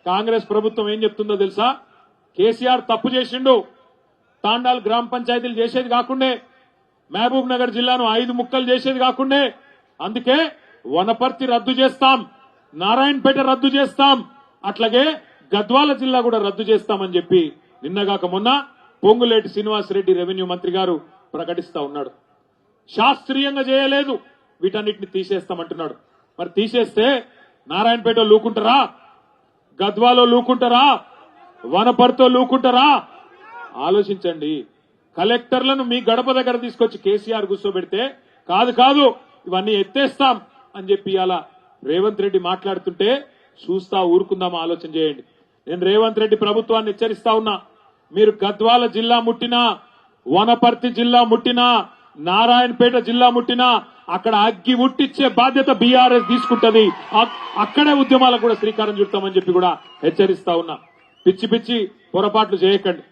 కాంగ్రెస్ ప్రభుత్వం ఏం చెప్తుందో తెలుసా? కేసీఆర్ తప్పు చేసిండు, తాండాల్ గ్రామ పంచాయతీలు చేసేది కాకుండే, మహబూబ్ నగర్ జిల్లాను 5 ముక్కలు చేసేది కాకుండే, అందుకే వనపర్తి రద్దు చేస్తాం, నారాయణపేట రద్దు చేస్తాం, అట్లాగే గద్వాల జిల్లా కూడా రద్దు చేస్తామని చెప్పి నిన్నగాక మొన్న పొంగులేటి శ్రీనివాసరెడ్డి రెవెన్యూ మంత్రి గారు ప్రకటిస్తా ఉన్నాడు. శాస్త్రీయంగా చేయలేదు, వీటన్నిటిని తీసేస్తామంటున్నాడు. మరి తీసేస్తే నారాయణపేట లూకుంటారా, గద్వాలో లూకుంటారా, వనపర్తితో లూకుంటారా? ఆలోచించండి. కలెక్టర్లను మీ గడప దగ్గర తీసుకొచ్చి కేసీఆర్ కూర్చోబెడితే కాదు కాదు ఇవన్నీ ఎత్తేస్తాం అని చెప్పి అలా రేవంత్ రెడ్డి మాట్లాడుతుంటే చూస్తా ఊరుకుందాం, ఆలోచన చేయండి. నేను రేవంత్ రెడ్డి ప్రభుత్వాన్ని హెచ్చరిస్తా ఉన్నా, మీరు గద్వాల జిల్లా ముట్టినా, వనపర్తి జిల్లా ముట్టినా, నారాయణపేట జిల్లా ముట్టినా అక్కడ అగ్గి ఉట్టిచ్చే బాధ్యత బీఆర్ఎస్ తీసుకుంటది. అక్కడే ఉద్యమాలకు కూడా శ్రీకారం చుడతామని చెప్పి కూడా హెచ్చరిస్తా ఉన్నా. పిచ్చి పిచ్చి పొరపాట్లు చేయకండి.